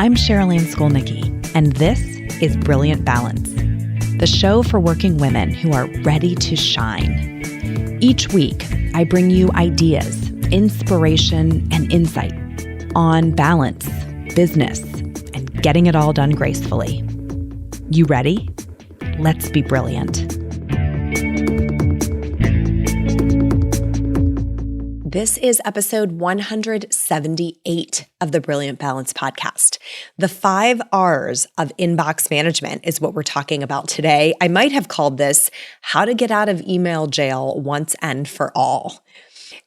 I'm Sherilyn Skolnicki, and this is Brilliant Balance, the show for working women who are ready to shine. Each week, I bring you ideas, inspiration, and insight on balance, business, and getting it all done gracefully. You ready? Let's be brilliant. This is episode 178 of the Brilliant Balance podcast. The 5 R's of inbox management is what we're talking about today. I might have called this How to Get Out of Email Jail Once and for All.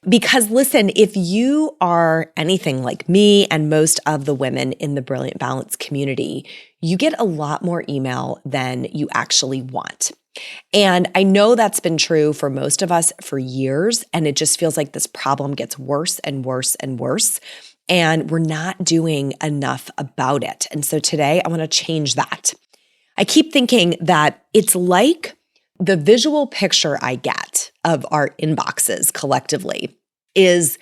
Because listen, if you are anything like me and most of the women in the Brilliant Balance community, you get a lot more email than you actually want. And I know that's been true for most of us for years, and it just feels like this problem gets worse and worse and worse, and we're not doing enough about it. And so today I want to change that. I keep thinking that it's like the visual picture I get of our inboxes collectively is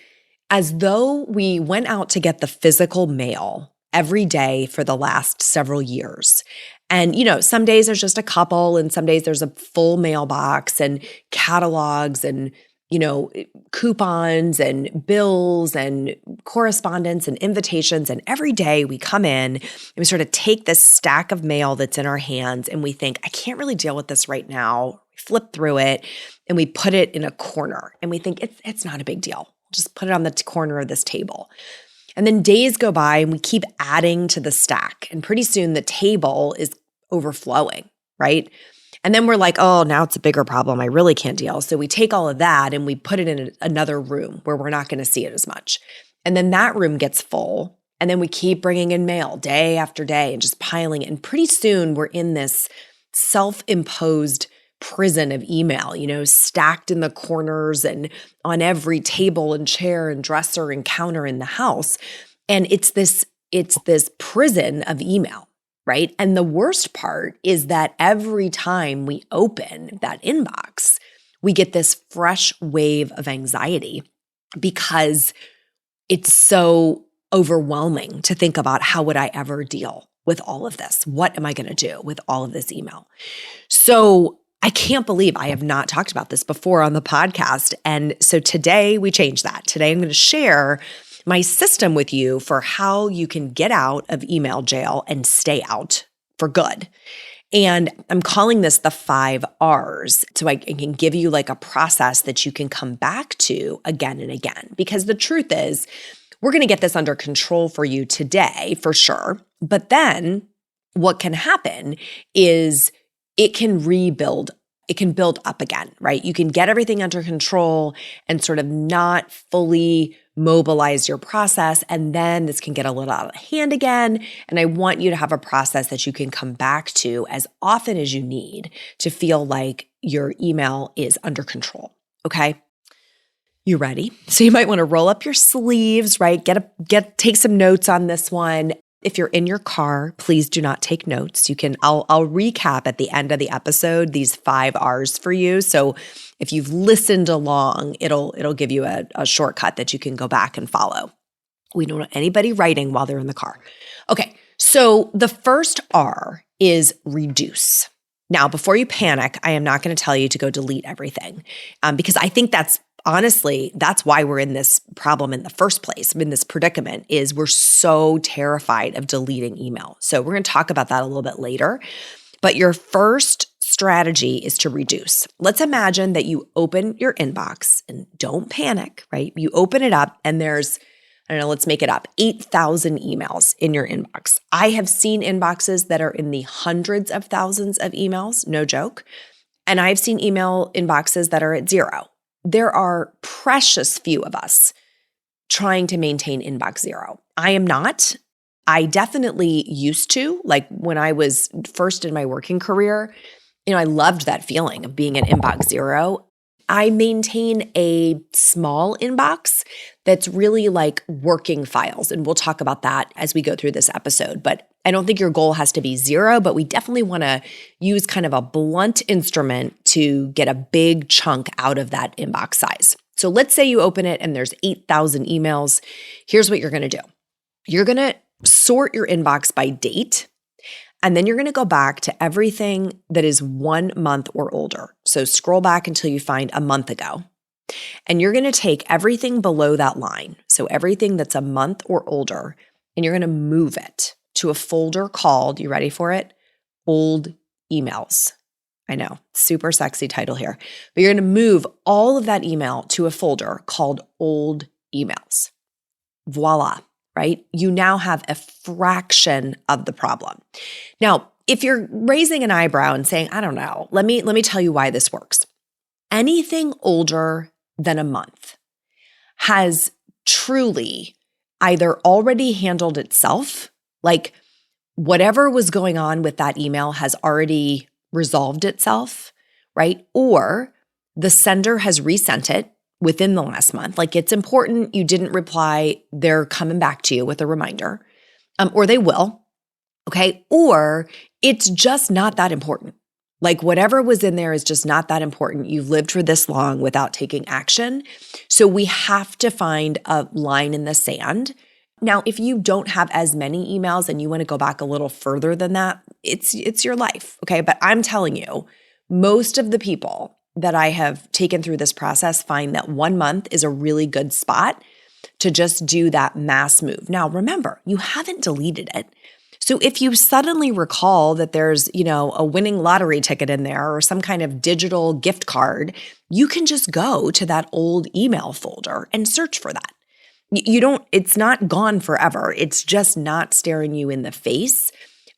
as though we went out to get the physical mail every day for the last several years. And, some days there's just a couple, and some days there's a full mailbox and catalogs and, coupons and bills and correspondence and invitations. And every day we come in and we sort of take this stack of mail that's in our hands and we think, I can't really deal with this right now. We flip through it and we put it in a corner and we think it's not a big deal. Just put it on the corner of this table. And then days go by and we keep adding to the stack. And pretty soon the table is overflowing, right? And then we're like, oh, now it's a bigger problem. I really can't deal. So we take all of that and we put it in another room where we're not going to see it as much. And then that room gets full. And then we keep bringing in mail day after day and just piling it. And pretty soon we're in this self-imposed prison of email, stacked in the corners and on every table and chair and dresser and counter in the house. And it's this prison of email, right? And the worst part is that every time we open that inbox, we get this fresh wave of anxiety because it's so overwhelming to think about how would I ever deal with all of this? What am I going to do with all of this email? So I can't believe I have not talked about this before on the podcast. And so today we changed that. Today I'm going to share my system with you for how you can get out of email jail and stay out for good. And I'm calling this the 5 R's. So I can give you like a process that you can come back to again and again. Because the truth is, we're going to get this under control for you today for sure. But then what can happen is it can rebuild. It can build up again, right? You can get everything under control and sort of not fully mobilize your process. And then this can get a little out of hand again. And I want you to have a process that you can come back to as often as you need to feel like your email is under control. Okay. You ready? So you might want to roll up your sleeves, right? Take some notes on this one. If you're in your car, please do not take notes. I'll recap at the end of the episode these 5 R's for you. So if you've listened along, it'll give you a shortcut that you can go back and follow. We don't want anybody writing while they're in the car. Okay, so the first R is reduce. Now, before you panic, I am not going to tell you to go delete everything because I think that's why we're in this problem in the first place, in this predicament, is we're so terrified of deleting email. So we're going to talk about that a little bit later. But your first strategy is to reduce. Let's imagine that you open your inbox and don't panic, right? You open it up and there's, let's make it up, 8,000 emails in your inbox. I have seen inboxes that are in the hundreds of thousands of emails, no joke. And I've seen email inboxes that are at 0. There are precious few of us trying to maintain inbox 0. I am not. I definitely used to, like when I was first in my working career, I loved that feeling of being at inbox 0. I maintain a small inbox that's really like working files. And we'll talk about that as we go through this episode. But I don't think your goal has to be 0, but we definitely want to use kind of a blunt instrument to get a big chunk out of that inbox size. So let's say you open it and there's 8,000 emails. Here's what you're going to do. You're going to sort your inbox by date. And then you're going to go back to everything that is 1 month or older. So scroll back until you find a month ago. And you're going to take everything below that line, so everything that's a month or older, and you're going to move it to a folder called, you ready for it? Old emails. I know, super sexy title here. But you're going to move all of that email to a folder called old emails. Voila, right? You now have a fraction of the problem. Now, if you're raising an eyebrow and saying, I don't know, let me tell you why this works. Anything older than a month has truly either already handled itself, like whatever was going on with that email has already resolved itself, right? Or the sender has resent it within the last month. Like it's important, you didn't reply, they're coming back to you with a reminder, or they will, okay? Or it's just not that important. Like whatever was in there is just not that important. You've lived for this long without taking action. So we have to find a line in the sand. Now, if you don't have as many emails and you want to go back a little further than that, it's your life, okay? But I'm telling you, most of the people that I have taken through this process find that 1 month is a really good spot to just do that mass move. Now, remember, you haven't deleted it. So if you suddenly recall that there's, a winning lottery ticket in there or some kind of digital gift card, you can just go to that old email folder and search for that. It's not gone forever. It's just not staring you in the face,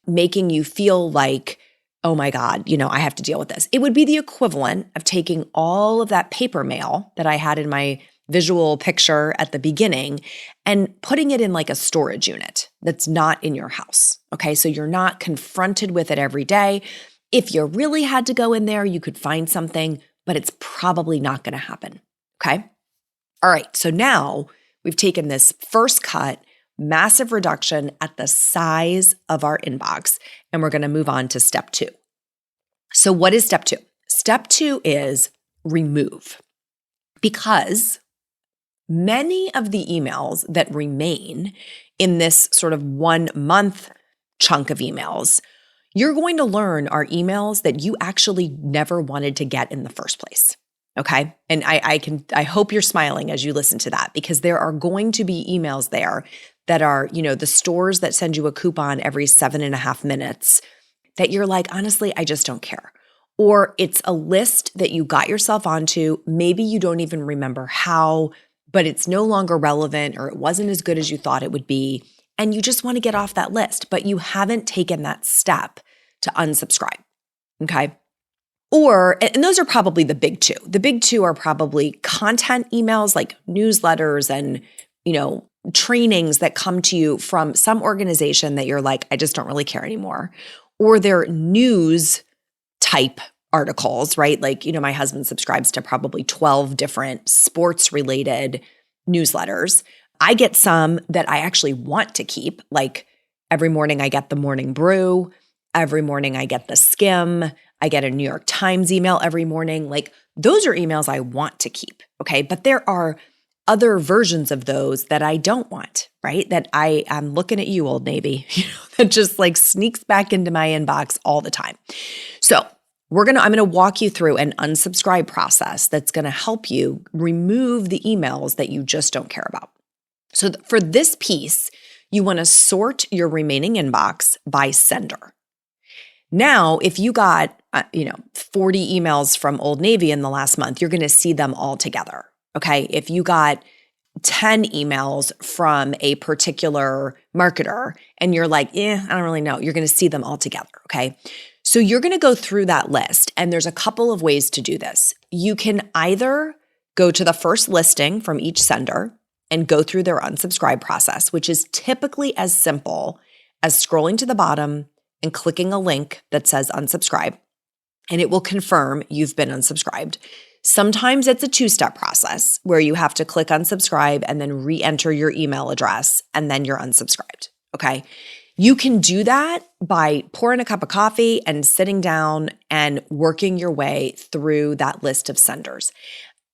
making you feel like, oh my God, I have to deal with this. It would be the equivalent of taking all of that paper mail that I had in my visual picture at the beginning and putting it in like a storage unit that's not in your house. Okay, so you're not confronted with it every day. If you really had to go in there, you could find something, but it's probably not going to happen. Okay. All right. So now we've taken this first cut, massive reduction at the size of our inbox, and we're going to move on to step 2. So what is step 2? Step 2 is remove, because many of the emails that remain in this sort of 1 month chunk of emails, you're going to learn are emails that you actually never wanted to get in the first place. Okay. And I hope you're smiling as you listen to that, because there are going to be emails there that are, the stores that send you a coupon every 7.5 minutes that you're like, honestly, I just don't care. Or it's a list that you got yourself onto. Maybe you don't even remember how, but it's no longer relevant, or it wasn't as good as you thought it would be. And you just want to get off that list, but you haven't taken that step to unsubscribe. Okay. And those are probably the big 2. The big 2 are probably content emails like newsletters and, trainings that come to you from some organization that you're like, I just don't really care anymore. Or they're news type articles, right? Like, my husband subscribes to probably 12 different sports related newsletters. I get some that I actually want to keep. Like every morning I get the morning Brew. Every morning I get the Skimm. I get a New York Times email every morning. Like those are emails I want to keep. Okay. But there are other versions of those that I don't want, right? That I'm looking at you, Old Navy, that just like sneaks back into my inbox all the time. So I'm going to walk you through an unsubscribe process that's going to help you remove the emails that you just don't care about. So for this piece, you want to sort your remaining inbox by sender. Now, if you got 40 emails from Old Navy in the last month, you're going to see them all together. Okay. If you got 10 emails from a particular marketer and you're like, I don't really know, you're going to see them all together. Okay. So you're going to go through that list, and there's a couple of ways to do this. You can either go to the first listing from each sender and go through their unsubscribe process, which is typically as simple as scrolling to the bottom and clicking a link that says unsubscribe, and it will confirm you've been unsubscribed. Sometimes it's a 2-step process where you have to click unsubscribe and then re-enter your email address, and then you're unsubscribed. Okay. You can do that by pouring a cup of coffee and sitting down and working your way through that list of senders.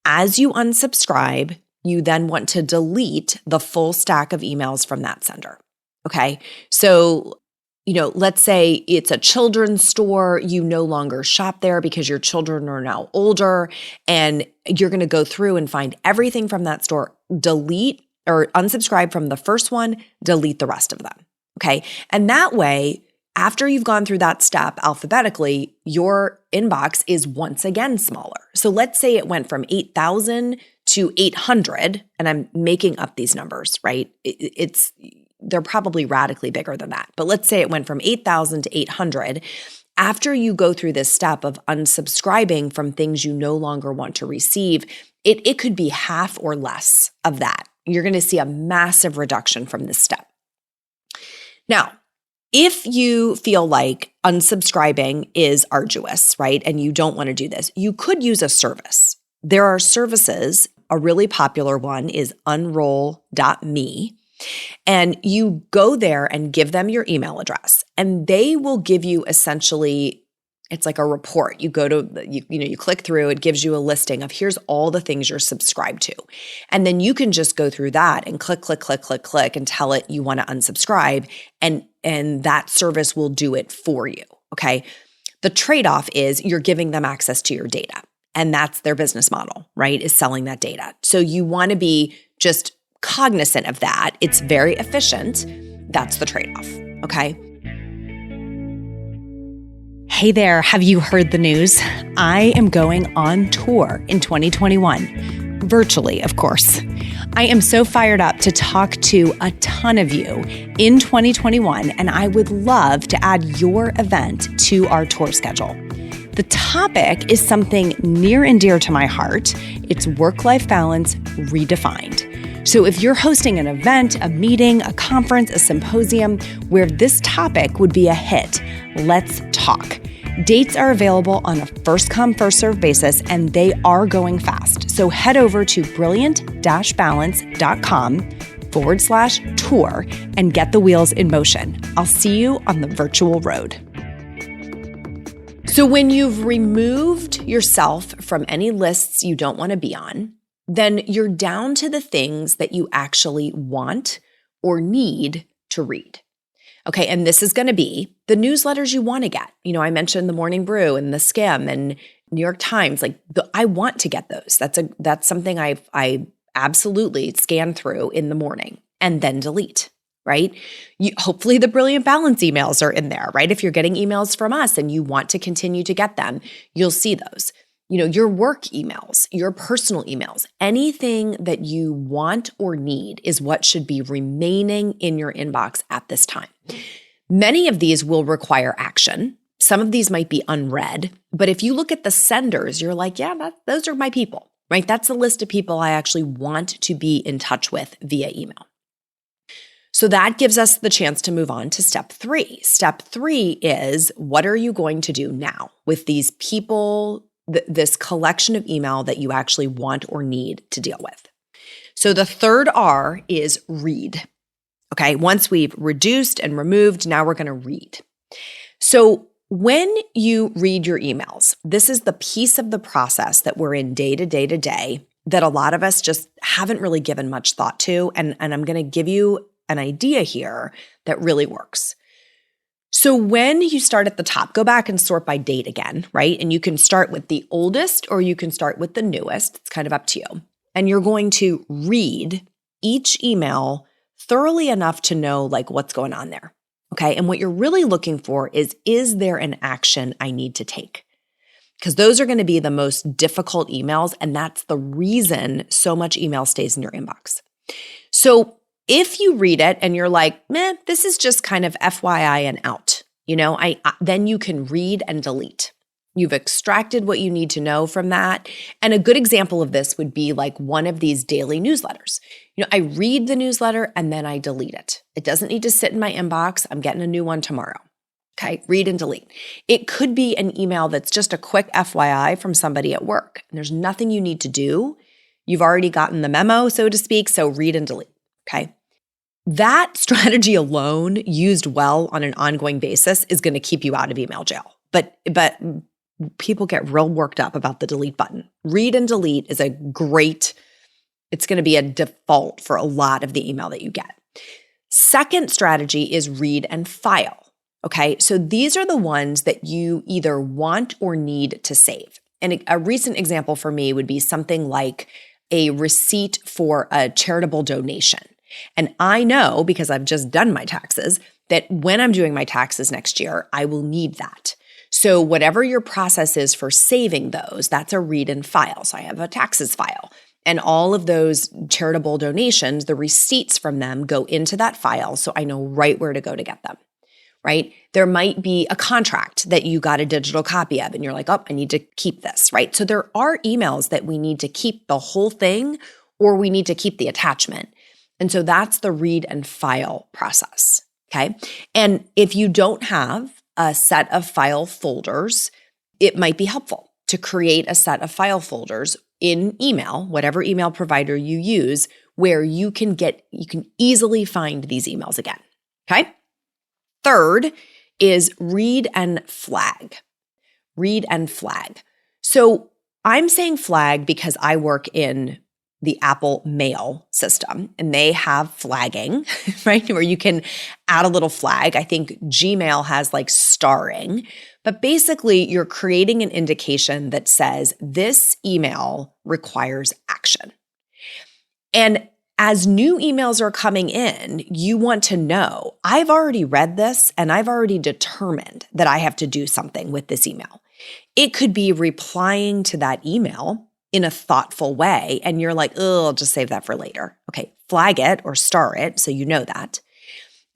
As you unsubscribe, you then want to delete the full stack of emails from that sender. Okay. So, let's say it's a children's store. You no longer shop there because your children are now older, and you're going to go through and find everything from that store, delete or unsubscribe from the first one, delete the rest of them. Okay. And that way, after you've gone through that step alphabetically, your inbox is once again smaller. So let's say it went from 8,000 to 800, and I'm making up these numbers, right? They're probably radically bigger than that. But let's say it went from 8,000 to 800. After you go through this step of unsubscribing from things you no longer want to receive, it could be half or less of that. You're going to see a massive reduction from this step. Now, if you feel like unsubscribing is arduous, right, and you don't want to do this, you could use a service. There are services. A really popular one is unroll.me. And you go there and give them your email address, and they will give you essentially, it's like a report. You go to, you click through, it gives you a listing of here's all the things you're subscribed to. And then you can just go through that and click and tell it you want to unsubscribe, and that service will do it for you, okay? The trade-off is you're giving them access to your data, and that's their business model, right, is selling that data. So you want to be just cognizant of that. It's very efficient. That's the trade-off, okay? Hey there, have you heard the news? I am going on tour in 2021, virtually, of course. I am so fired up to talk to a ton of you in 2021, and I would love to add your event to our tour schedule. The topic is something near and dear to my heart. It's work-life balance redefined. So if you're hosting an event, a meeting, a conference, a symposium where this topic would be a hit, let's talk. Dates are available on a first-come, first-served basis, and they are going fast. So head over to brilliant-balance.com/tour and get the wheels in motion. I'll see you on the virtual road. So when you've removed yourself from any lists you don't want to be on, then you're down to the things that you actually want or need to read. Okay, and this is going to be the newsletters you want to get. I mentioned the Morning Brew and the Skimm and New York Times. I want to get those. That's something I absolutely scan through in the morning and then delete, right? Hopefully the Brilliant Balance emails are in there, right? If you're getting emails from us and you want to continue to get them, you'll see those. Your work emails, your personal emails, anything that you want or need is what should be remaining in your inbox at this time. Many of these will require action. Some of these might be unread, but if you look at the senders, you're like, yeah, those are my people, right? That's the list of people I actually want to be in touch with via email. So that gives us the chance to move on to step 3. Step 3 is, what are you going to do now with these people, this collection of email that you actually want or need to deal with? So the third R is read. Okay, once we've reduced and removed, now we're going to read. So when you read your emails, this is the piece of the process that we're in day to day that a lot of us just haven't really given much thought to. And I'm going to give you an idea here that really works. So when you start at the top, go back and sort by date again, right? And you can start with the oldest or you can start with the newest. It's kind of up to you. And you're going to read each email thoroughly enough to know what's going on there. Okay. And what you're really looking for is there an action I need to take? Because those are going to be the most difficult emails. And that's the reason so much email stays in your inbox. So if you read it and you're like, this is just kind of FYI and out, then you can read and delete. You've extracted what you need to know from that. And a good example of this would be one of these daily newsletters. I read the newsletter and then I delete it. It doesn't need to sit in my inbox. I'm getting a new one tomorrow. Okay, read and delete. It could be an email that's just a quick FYI from somebody at work. And there's nothing you need to do. You've already gotten the memo, so to speak, so read and delete. Okay. That strategy alone, used well on an ongoing basis, is going to keep you out of email jail. But people get real worked up about the delete button. Read and delete is it's going to be a default for a lot of the email that you get. Second strategy is read and file. Okay, so these are the ones that you either want or need to save. And a recent example for me would be something like a receipt for a charitable donation. And I know, because I've just done my taxes, that when I'm doing my taxes next year, I will need that. So whatever your process is for saving those, that's a read and file. So I have a taxes file. And all of those charitable donations, the receipts from them go into that file, so I know right where to go to get them, right? There might be a contract that you got a digital copy of and you're like, oh, I need to keep this, right? So there are emails that we need to keep the whole thing or we need to keep the attachment. And so that's the read and file process, okay? And if you don't have a set of file folders, it might be helpful to create a set of file folders in email, whatever email provider you use, where you can easily find these emails again, okay? Third is read and flag. Read and flag. So I'm saying flag because I work in the Apple Mail system and they have flagging, right? Where you can add a little flag. I think Gmail has like starring, but basically you're creating an indication that says this email requires action. And as new emails are coming in, you want to know, I've already read this and I've already determined that I have to do something with this email. It could be replying to that email in a thoughtful way, and you're like, oh, I'll just save that for later. Okay, flag it or star it so you know that.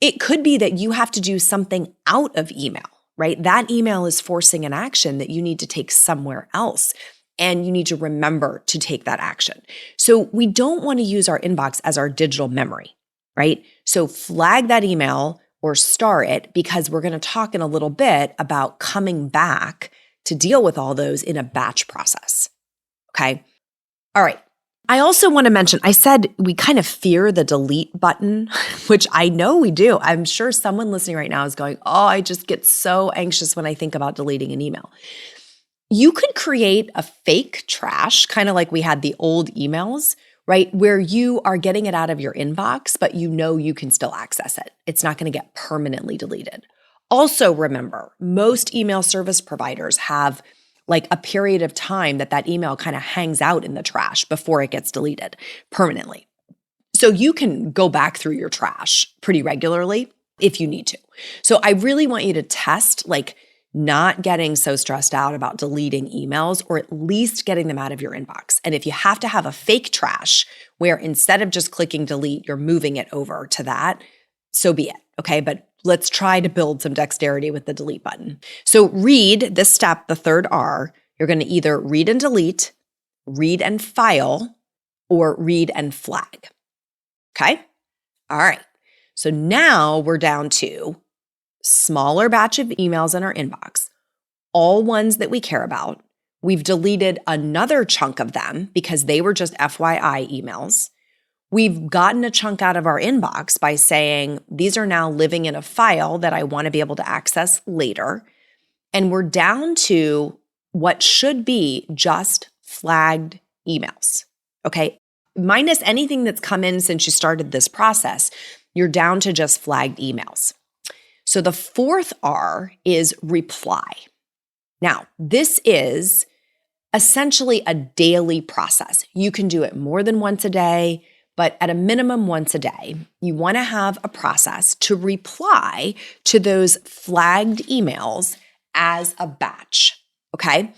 It could be that you have to do something out of email, right? That email is forcing an action that you need to take somewhere else, and you need to remember to take that action. So we don't want to use our inbox as our digital memory, right? So flag that email or star it, because we're going to talk in a little bit about coming back to deal with all those in a batch process. Okay. All right. I also want to mention, I said we kind of fear the delete button, which I know we do. I'm sure someone listening right now is going, oh, I just get so anxious when I think about deleting an email. You could create a fake trash, kind of like we had the old emails, right? Where you are getting it out of your inbox, but you know you can still access it. It's not going to get permanently deleted. Also remember, most email service providers have like a period of time that email kind of hangs out in the trash before it gets deleted permanently. So you can go back through your trash pretty regularly if you need to. So I really want you to test like not getting so stressed out about deleting emails, or at least getting them out of your inbox. And if you have to have a fake trash where instead of just clicking delete, you're moving it over to that, so be it. Okay. But let's try to build some dexterity with the delete button. So read, this step, the third R, you're going to either read and delete, read and file, or read and flag. Okay? All right. So now we're down to smaller batch of emails in our inbox, all ones that we care about. We've deleted another chunk of them because they were just FYI emails. We've gotten a chunk out of our inbox by saying, these are now living in a file that I want to be able to access later. And we're down to what should be just flagged emails, okay? Minus anything that's come in since you started this process, you're down to just flagged emails. So the fourth R is reply. Now, this is essentially a daily process. You can do it more than once a day, but at a minimum once a day, you want to have a process to reply to those flagged emails as a batch, okay?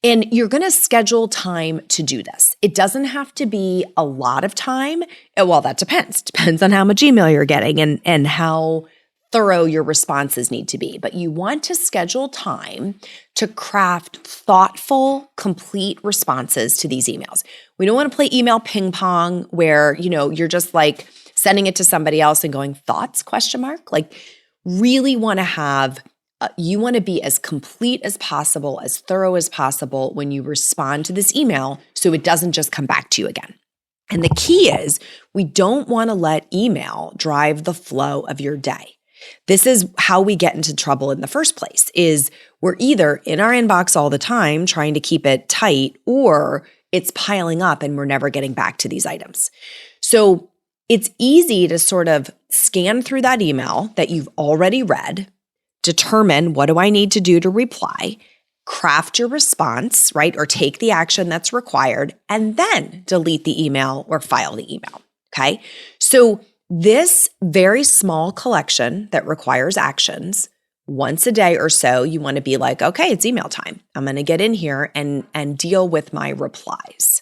And you're going to schedule time to do this. It doesn't have to be a lot of time. Well, that depends. Depends on how much email you're getting and how thorough your responses need to be. But you want to schedule time to craft thoughtful, complete responses to these emails. We don't want to play email ping pong where, you're just like sending it to somebody else and going, thoughts, ? Like really want to have, you want to be as complete as possible, as thorough as possible when you respond to this email so it doesn't just come back to you again. And the key is we don't want to let email drive the flow of your day. This is how we get into trouble in the first place, is we're either in our inbox all the time trying to keep it tight, or it's piling up and we're never getting back to these items. So it's easy to sort of scan through that email that you've already read, determine what do I need to do to reply, craft your response, right? Or take the action that's required, and then delete the email or file the email, okay? So this very small collection that requires actions, once a day or so, you want to be like, okay, it's email time. I'm going to get in here and deal with my replies.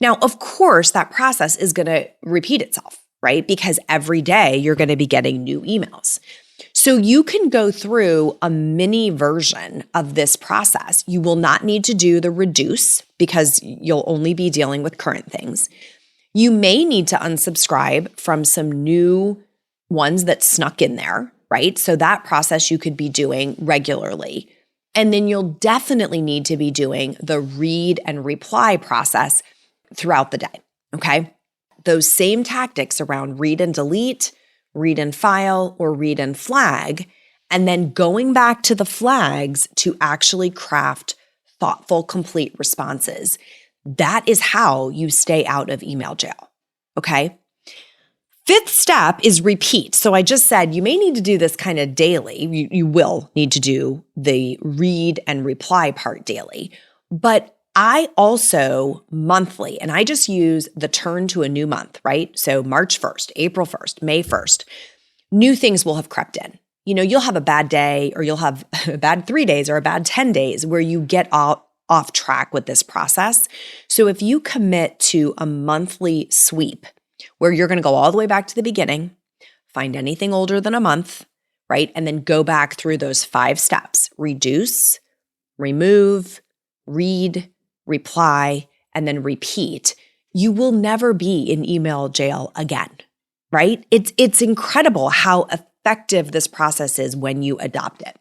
Now, of course, that process is going to repeat itself, right? Because every day you're going to be getting new emails. So you can go through a mini version of this process. You will not need to do the reduce because you'll only be dealing with current things. You may need to unsubscribe from some new ones that snuck in there, right? So that process you could be doing regularly. And then you'll definitely need to be doing the read and reply process throughout the day, okay? Those same tactics around read and delete, read and file, or read and flag, and then going back to the flags to actually craft thoughtful, complete responses. That is how you stay out of email jail, okay? Fifth step is repeat. So I just said you may need to do this kind of daily. You will need to do the read and reply part daily, but I also monthly, and I just use the turn to a new month, right? So March 1st, April 1st, May 1st, new things will have crept in. You know, you'll have a bad day or you'll have a bad 3 days or a bad 10 days where you get off track with this process. So if you commit to a monthly sweep where you're going to go all the way back to the beginning, find anything older than a month, right? And then go back through those 5 steps: reduce, remove, read, reply, and then repeat, you will never be in email jail again, right? It's incredible how effective this process is when you adopt it.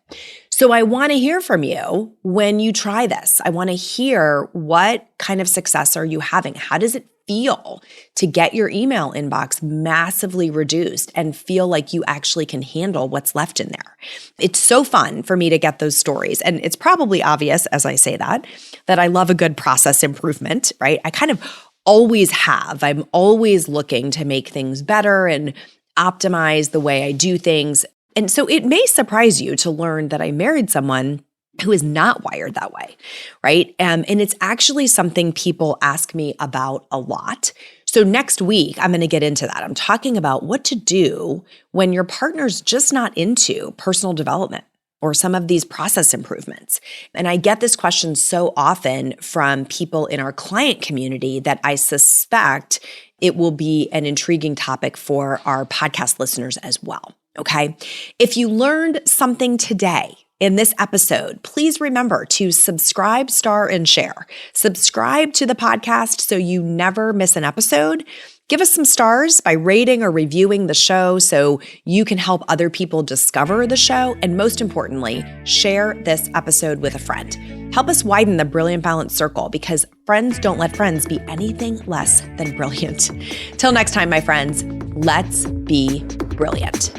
So I want to hear from you when you try this. I want to hear what kind of success are you having? How does it feel to get your email inbox massively reduced and feel like you actually can handle what's left in there? It's so fun for me to get those stories. And it's probably obvious as I say that I love a good process improvement, right? I kind of always have. I'm always looking to make things better and optimize the way I do things. And so it may surprise you to learn that I married someone who is not wired that way, right? And it's actually something people ask me about a lot. So next week, I'm going to get into that. I'm talking about what to do when your partner's just not into personal development or some of these process improvements. And I get this question so often from people in our client community that I suspect it will be an intriguing topic for our podcast listeners as well, okay? If you learned something today in this episode, please remember to subscribe, star, and share. Subscribe to the podcast so you never miss an episode. Give us some stars by rating or reviewing the show so you can help other people discover the show. And most importantly, share this episode with a friend. Help us widen the Brilliant Balance circle because friends don't let friends be anything less than brilliant. Till next time, my friends, let's be brilliant.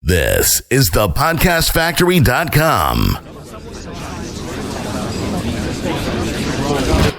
This is thepodcastfactory.com.